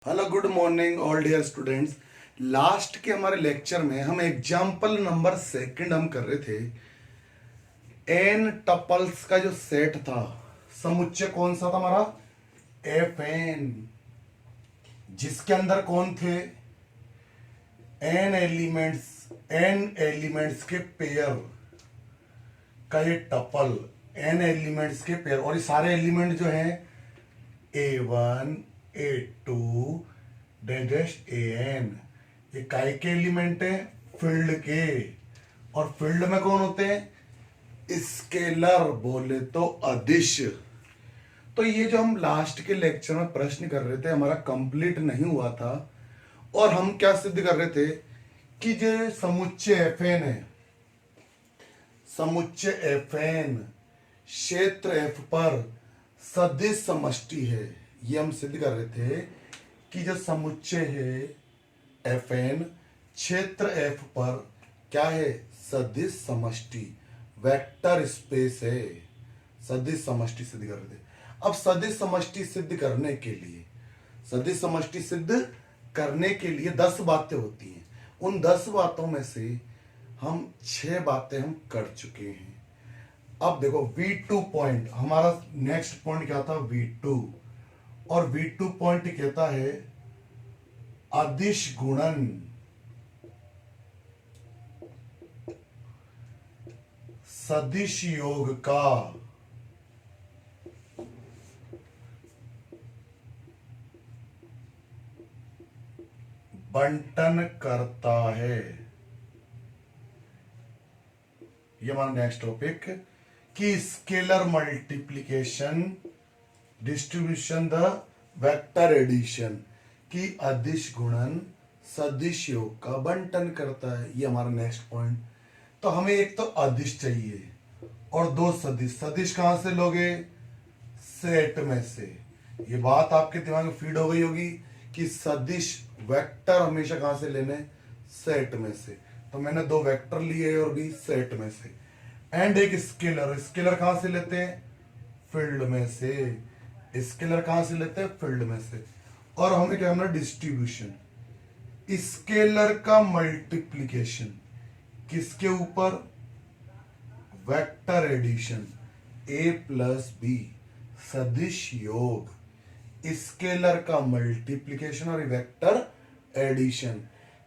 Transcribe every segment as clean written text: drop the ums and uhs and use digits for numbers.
Hello good morning all dear students. Last के हमारे lecture में हम एग्जाम्पल नंबर सेकंड हम कर रहे थे। एन टपल्स का जो सेट था, समुच्चय कौन सा था हमारा? एफ एन, जिसके अंदर कौन थे? एन एलिमेंट्स के पेयर का ये टपल, एन एलिमेंट्स के पेयर, और ये सारे एलिमेंट जो हैं A1 A2 डैश AN, ये काय के एलिमेंट है? फील्ड के। और फील्ड में कौन होते हैं? स्केलर, बोले तो अदिश। तो ये जो हम लास्ट के लेक्चर में प्रश्न कर रहे थे हमारा कंप्लीट नहीं हुआ था, और हम क्या सिद्ध कर रहे थे कि जो समुच्चय एफएन है, समुच्चय एफएन क्षेत्र एफ पर सदिश समष्टि है। ये हम सिद्ध कर रहे थे कि जो समुच्चय है एफएन क्षेत्र एफ पर क्या है? सदिश समष्टि, वेक्टर स्पेस है। सदिश समष्टि सिद्ध कर रहे थे। अब सदिश समष्टि सिद्ध करने के लिए, सदिश समष्टि सिद्ध करने के लिए 10 बातें होती हैं। उन 10 बातों में से हम 6 बातें हम कर चुके हैं। अब देखो V2 पॉइंट, हमारा नेक्स्ट पॉइंट क्या था? V2। और V2 पॉइंट कहता है अदिश गुणन सदिश योग का बंटन करता है। ये हमारा नेक्स्ट टॉपिक कि scalar multiplication distribution the vector addition की अदिश गुणन सदिश योग का बंटन करता है। ये हमारा नेक्स्ट पॉइंट। तो हमें एक तो अदिश चाहिए और 2 सदिश। सदिश कहां से लोगे? सेट में से। ये बात आपके दिमाग में फीड हो गई होगी कि सदिश वेक्टर हमेशा कहां से लेने? सेट में से। तो मैंने 2 वेक्टर लिए और भी सेट में से। एंड एक स्केलर, स्केलर कहां से लेते हैं? फील्ड में से। स्केलर कहां से लेते हैं? फील्ड में से। और हमें क्या करना? डिस्ट्रीब्यूशन, स्केलर का मल्टीप्लिकेशन किसके ऊपर? Vector addition A plus B, सदिश योग, स्केलर का मल्टीप्लिकेशन और वेक्टर एडिशन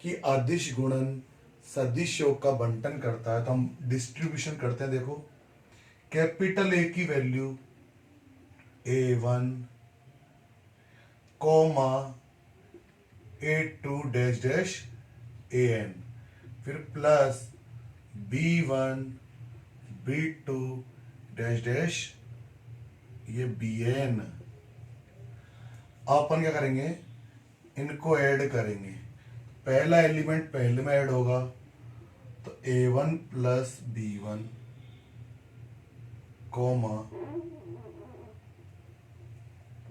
की अदिश गुणन सदिश योग का बंटन करता है। तो हम डिस्ट्रीब्यूशन करते हैं। देखो कैपिटल ए की value A1 comma A2 dash dash AN, फिर plus B1 B2 dash dash ये BN। अपन क्या करेंगे? इनको ऐड करेंगे। पहला एलिमेंट पहले में ऐड होगा तो A1 प्लस B1 कोमा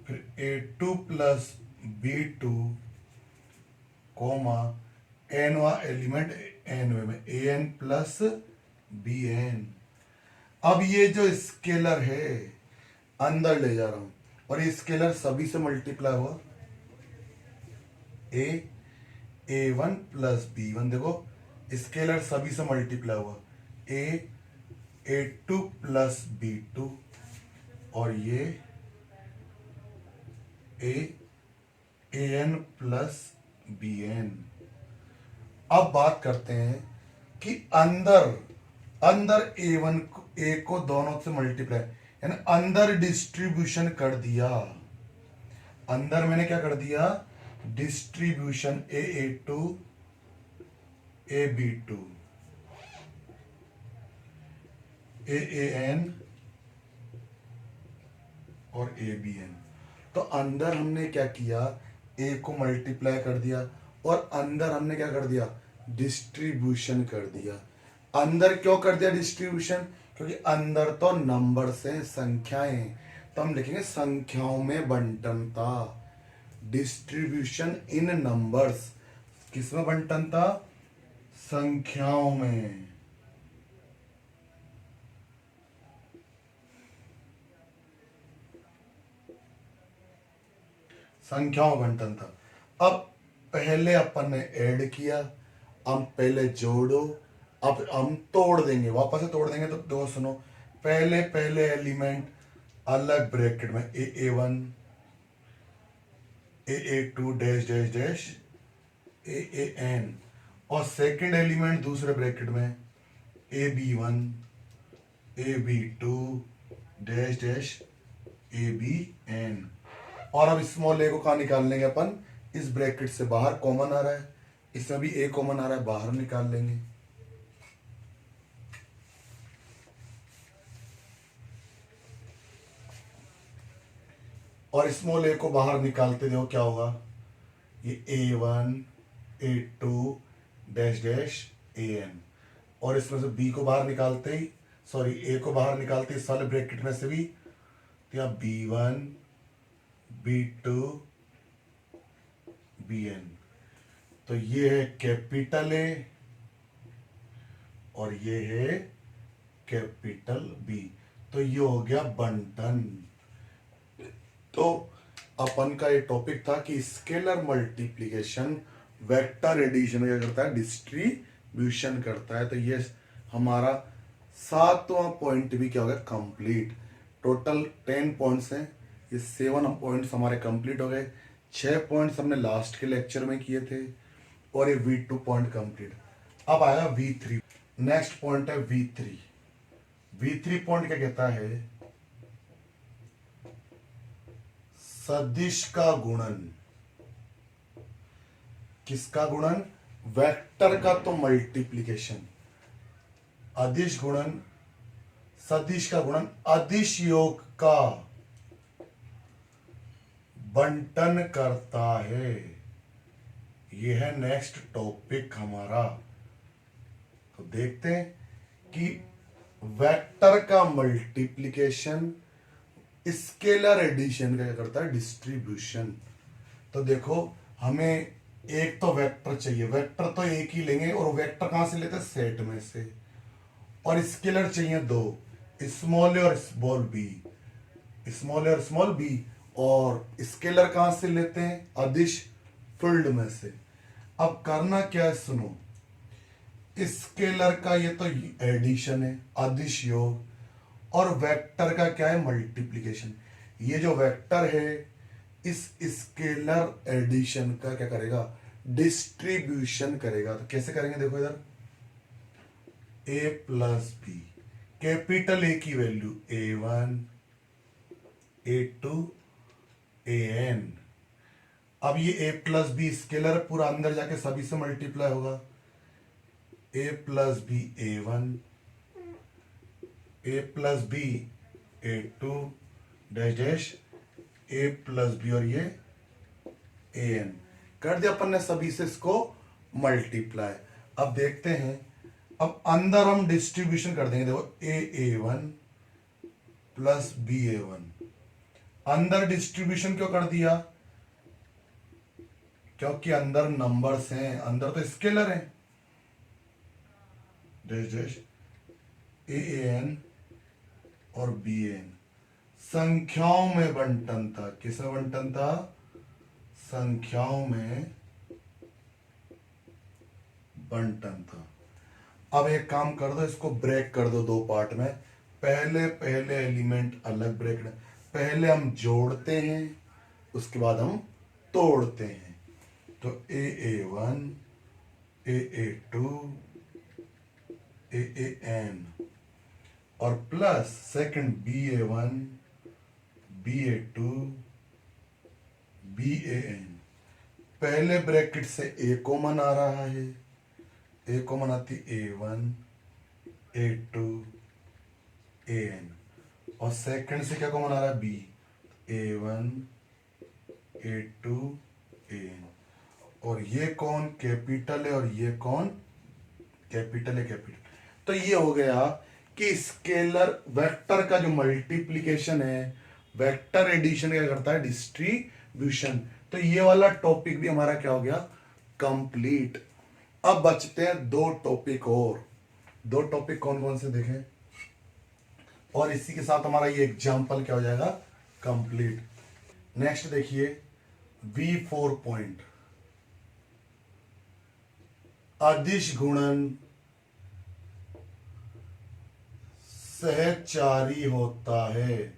फिर A2 प्लस B2 कोमा एनवा एलिमेंट एनवे में AN प्लस BN। अब ये जो स्केलर है अंदर ले जा रहा हूं, और ये स्केलर सभी से मल्टीप्लाई हुआ। A1 प्लस B1, देखो स्केलर सभी से मल्टीप्लाई हुआ। A2 प्लस B2 और ये AN प्लस BN। अब बात करते हैं कि अंदर A1 को A को दोनों से मल्टीप्लाई, यानी अंदर डिस्ट्रीब्यूशन कर दिया। अंदर मैंने क्या कर दिया? डिस्ट्रीब्यूशन A2 AB2 AAN और ABN। तो अंदर हमने क्या किया? A को मल्टीप्लाई कर दिया, और अंदर हमने क्या कर दिया? डिस्ट्रीब्यूशन कर दिया। अंदर क्यों कर दिया डिस्ट्रीब्यूशन? क्योंकि अंदर तो नंबर्स हैं, संख्याएं। तो हम लिखेंगे संख्याओं में बंटन था। डिस्ट्रीब्यूशन इन नंबर्स, किसमें बंटन था? संख्याओं में। संख्याओं में बंटन था। अब पहले अपन ने ऐड किया, हम पहले जोड़ो, अब हम तोड़ देंगे, वापस से तोड़ देंगे। तो दो सुनो, पहले पहले एलिमेंट अलग ब्रैकेट में A1 A2 dash dash dash AAN, और सेकंड एलिमेंट दूसरे ब्रैकेट में AB1 AB2 dash dash ABN। और अब स्मॉल ए को कहाँ निकाल लेंगे अपन, इस ब्रैकेट से बाहर, कॉमन आ रहा है, इसमें भी ए कॉमन आ रहा है, बाहर निकाल लेंगे। और स्मॉल ए को बाहर निकालते देखो क्या होगा, ये A1 A2 dash dash AN, और इसमें से बी को बाहर निकालते ही, सॉरी ए को बाहर निकालते ही इस वाले ब्रैकेट में से भी, तो यहाँ B1 B2 BN। तो ये है कैपिटल ए और ये है कैपिटल बी, तो ये हो गया बंटन। तो अपन का ये टॉपिक था कि स्केलर मल्टीप्लिकेशन वेक्टर एडिशन क्या करता है, डिस्ट्रीब्यूशन करता है। तो ये हमारा 7वां पॉइंट भी क्या हो गया, कंप्लीट। टोटल 10 पॉइंट्स हैं, ये 7 पॉइंट्स हमारे कंप्लीट हो गए। 6 पॉइंट्स हमने लास्ट के लेक्चर में किए थे, और ये V2 पॉइंट कंप्लीट। अब आया V3, नेक्स्ट पॉइंट है V3। V3 पॉइंट क्या कहता है, सदिश का गुणन। किसका गुणन, वेक्टर का तो मल्टीप्लिकेशन, अदिश गुणन, सदिश का गुणन अदिश योग का बंटन करता है। यह है नेक्स्ट टॉपिक हमारा। तो देखते हैं कि वेक्टर का मल्टीप्लिकेशन स्केलर एडिशन का क्या करता है, डिस्ट्रीब्यूशन। तो देखो हमें एक तो वेक्टर चाहिए, वेक्टर तो एक ही लेंगे, और वेक्टर कहां से लेते हैं, सेट में से। और स्केलर चाहिए दो, स्मॉल ए और स्मॉल बी, स्मॉल ए और स्मॉल बी। और स्केलर कहां से लेते हैं, अदिश फील्ड में से। अब करना क्या है, सुनो, स्केलर का ये तो एडिशन है, अदिश योग, और वेक्टर का क्या है, मल्टीप्लिकेशन। ये जो वेक्टर है इस स्केलर एडिशन का क्या करेगा, डिस्ट्रीब्यूशन करेगा। तो कैसे करेंगे, देखो इधर A plus B, capital A की वैल्यू A1 A2 AN। अब ये A प्लस बी स्केलर पूरा अंदर जाके सभी से मल्टीप्लाई होगा, A plus B A1 A plus B A2 dash dash A plus B, और ये AN कर दिया अपन ने सभी से इसको मल्टीप्लाई। अब देखते हैं, अब अंदर हम डिस्ट्रीब्यूशन कर देंगे। देखो A1 प्लस BA1, अंदर डिस्ट्रीब्यूशन क्यों कर दिया, क्योंकि अंदर नंबर्स हैं, अंदर तो स्केलर है, डैश डैश AN और BN। संख्याओं में बंटन था, किसमें बंटन था, संख्याओं में बंटन था। अब एक काम कर दो, इसको ब्रेक कर दो दो पार्ट में। पहले पहले एलिमेंट अलग ब्रेक, पहले हम जोड़ते हैं, उसके बाद हम तोड़ते हैं। तो AA1 AA2 AAN, और plus second BA1 BA2 BAN। पहले ब्रैकेट से A कॉमन आ रहा है, A कॉमन आती A1 A2 AN, और सेकंड से क्या कॉमन आ रहा है, B, A1 A2 AN। और ये कौन कैपिटल है, और ये कौन कैपिटल है, कैपिटल। तो ये हो गया कि स्केलर वेक्टर का जो मल्टीप्लिकेशन है, वेक्टर एडिशन क्या करता है, डिस्ट्रीब्यूशन। तो ये वाला टॉपिक भी हमारा क्या हो गया, कंप्लीट। अब बचते हैं दो टॉपिक और। दो टॉपिक कौन कौन से देखें, और इसी के साथ हमारा ये एग्जाम्पल क्या हो जाएगा, कंप्लीट। नेक्स्ट देखिए V4 पॉइंट। अदिश गुणन सहचारी होता है।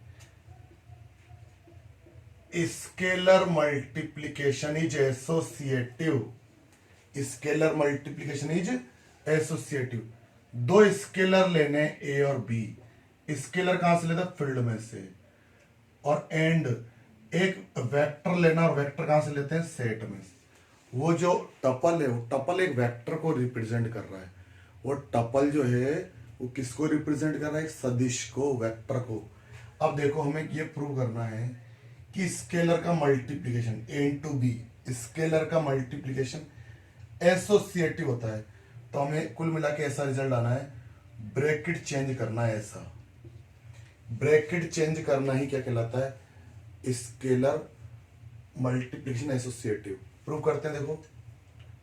Scalar multiplication is associative. Scalar multiplication is associative. दो स्केलर लेने ए और बी। स्केलर कहां से लेता? फील्ड में से। और एंड एक वेक्टर लेना, और वेक्टर कहां से लेते हैं? सेट में से। वो जो टपल है, वो टपल एक वेक्टर को रिप्रेजेंट कर रहा है। वो टपल जो है वो किसको रिप्रेजेंट कर रहा है? एक सदिश को, वेक्टर को। अब देखो, हमें ये प्रूव करना है कि स्केलर का मल्टीप्लिकेशन ए इंटू बी, स्केलर का मल्टीप्लिकेशन एसोसिएटिव होता है। तो हमें कुल मिला के ऐसा रिजल्ट आना है, ब्रैकेट चेंज करना है। ऐसा ब्रैकेट चेंज करना ही क्या कहलाता है? Scalar multiplication associative. प्रूव करते हैं, देखो।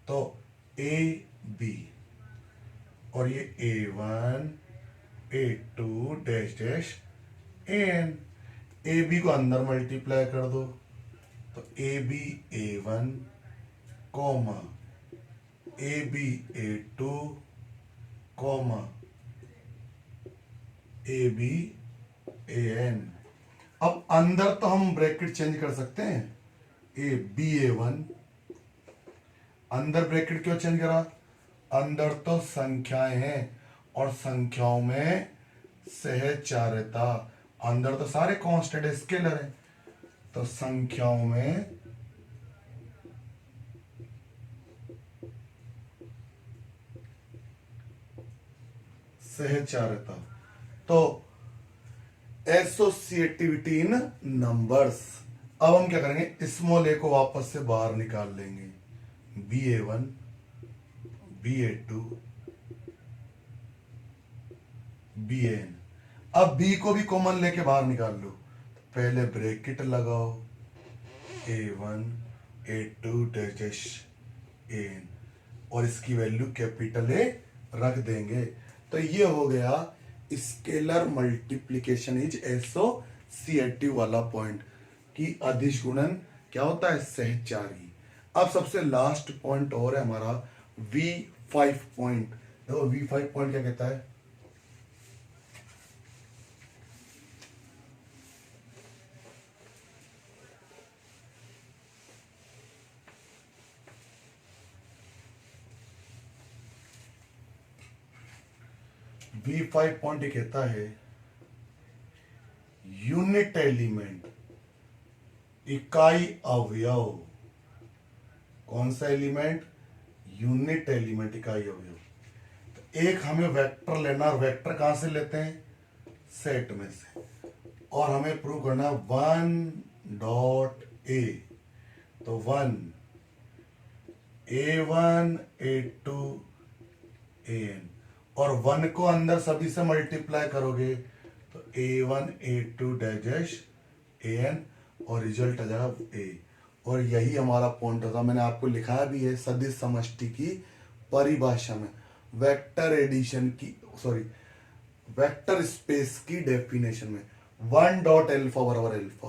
तो ए बी और ये A1 A2 dash dash N. A B को अंदर मल्टीप्लाई कर दो, तो A B A1 comma A B A2 comma A B AN। अब अंदर तो हम ब्रैकेट चेंज कर सकते हैं, ए बी A1। अंदर ब्रैकेट क्यों चेंज करा? अंदर तो संख्याएं हैं और संख्याओं में सहचार्यता। अंदर तो सारे कांस्टेंट स्केलर हैं, तो संख्याओं में सहचार्यता। तो एसोसिएटिविटी इन नंबर्स। अब हम क्या करेंगे? स्मॉल ए को वापस से बाहर निकाल लेंगे। BA1 BA2 BN। अब B को भी कॉमन लेके बाहर निकाल लो। तो पहले ब्रैकेट लगाओ, A1 A2 डैश AN, और इसकी वैल्यू कैपिटल A रख देंगे। तो ये हो गया स्केलर मल्टीप्लिकेशन इज एसोसिएटिव वाला पॉइंट, कि अदिश गुणन क्या होता है? सहचारी। अब सबसे लास्ट पॉइंट और है हमारा V5 पॉइंट। देखो V5 पॉइंट क्या कहता है? V5 पॉइंट ये कहता है यूनिट एलिमेंट, इकाई अवयव। कौन सा एलिमेंट? यूनिट एलिमेंट, इकाई अवयव। तो एक हमें वेक्टर लेना, और वेक्टर कहां से लेते हैं? सेट में से। और हमें प्रूव करना 1.a। तो 1 A1 A2 AN, और 1 को अंदर सभी से मल्टीप्लाई करोगे तो A1 A2 डैश AN, और रिजल्ट आ जाएगा A। और यही हमारा पॉइंट होता, मैंने आपको लिखा भी है सदिश समष्टि की परिभाषा में, वेक्टर एडिशन की, सॉरी, वेक्टर स्पेस की डेफिनेशन में 1 डॉट अल्फा बराबर अल्फा।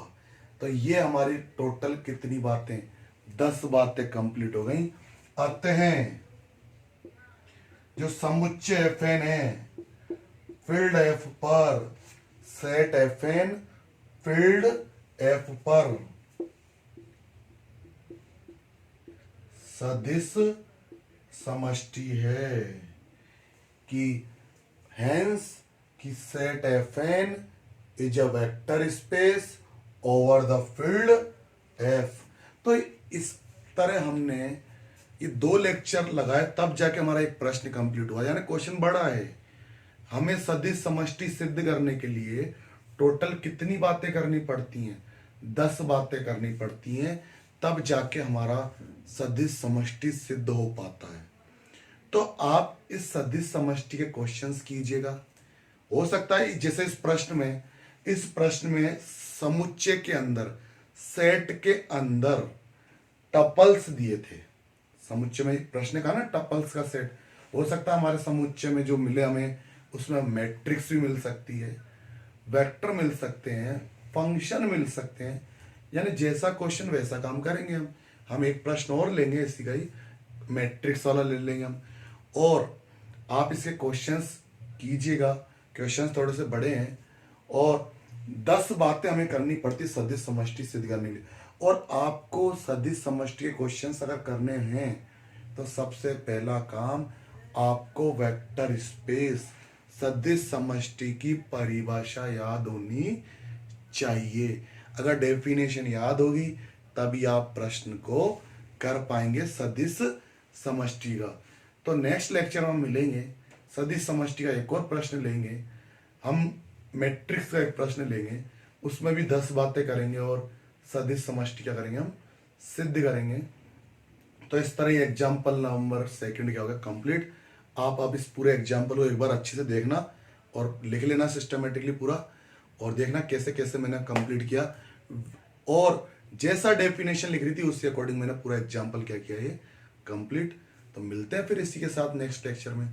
तो ये हमारी टोटल कितनी बातें? 10 बातें कंप्लीट हो गई। अतः जो समुच्चय FN है, फील्ड F पर, सेट FN फील्ड F पर सदिश समष्टि है, कि हेंस कि set FN is a vector space over the field F। तो इस तरह हमने ये 2 लेक्चर लगाए, तब जाके हमारा एक प्रश्न कंप्लीट हुआ, यानी क्वेश्चन बड़ा है। हमें सदिश समष्टि सिद्ध करने के लिए टोटल कितनी बातें करनी पड़ती हैं? 10 बातें करनी पड़ती हैं, तब जाके हमारा सदिश समष्टि सिद्ध हो पाता है। तो आप इस सदिश समष्टि के क्वेश्चंस कीजिएगा। हो सकता है जैसे इस प्रश्न में समुच्चय के अंदर, सेट के अंदर टपल्स दिए थे। समुच्चय में प्रश्न का ना टपल्स का सेट, हो सकता है हमारे समुच्चय में जो मिले हमें, उसमें मैट्रिक्स भी मिल सकती है, वेक्टर मिल सकते हैं, फंक्शन मिल सकते हैं, यानी जैसा क्वेश्चन वैसा काम करेंगे हम एक प्रश्न और लेंगे इसी का ही, मैट्रिक्स वाला ले लेंगे हम। और आप इसके क्वेश्चंस कीजिएगा। क्वेश्चंस थोड़े से बड़े हैं और 10 बातें हमें करनी पड़ती सदिश समष्टि सिद्ध करने के लिए। और आपको सदिश समष्टि के क्वेश्चंस अगर करने हैं तो सबसे पहला काम आपको वेक्टर स्पेस सदिश समष्टि की परिभाषा याद होनी चाहिए। अगर डेफिनेशन याद होगी तभी आप प्रश्न को कर पाएंगे सदिश समष्टि का। तो नेक्स्ट लेक्चर में हम मिलेंगे, सदिश समष्टि का एक और प्रश्न लेंगे, हम मैट्रिक्स का एक प्रश्न लेंगे, उसमें भी 10 बातें करेंगे और सदिश समष्टि क्या करेंगे, हम सिद्ध करेंगे। तो इस तरह ये एग्जाम्पल नंबर सेकंड क्या होगा कंप्लीट। आप इस पूरे एग्जाम्पल को एक बार अच्छे से देखना और लिख लेना सिस्टमेटिकली पूरा, और देखना कैसे कैसे मैंने कंप्लीट किया, और जैसा डेफिनेशन लिख रही थी उसके अकॉर्डिंग मैंने पूरा एग्जाम्पल क्या किया ये कंप्लीट। तो मिलते हैं फिर इसी के साथ नेक्स्ट लेक्चर में।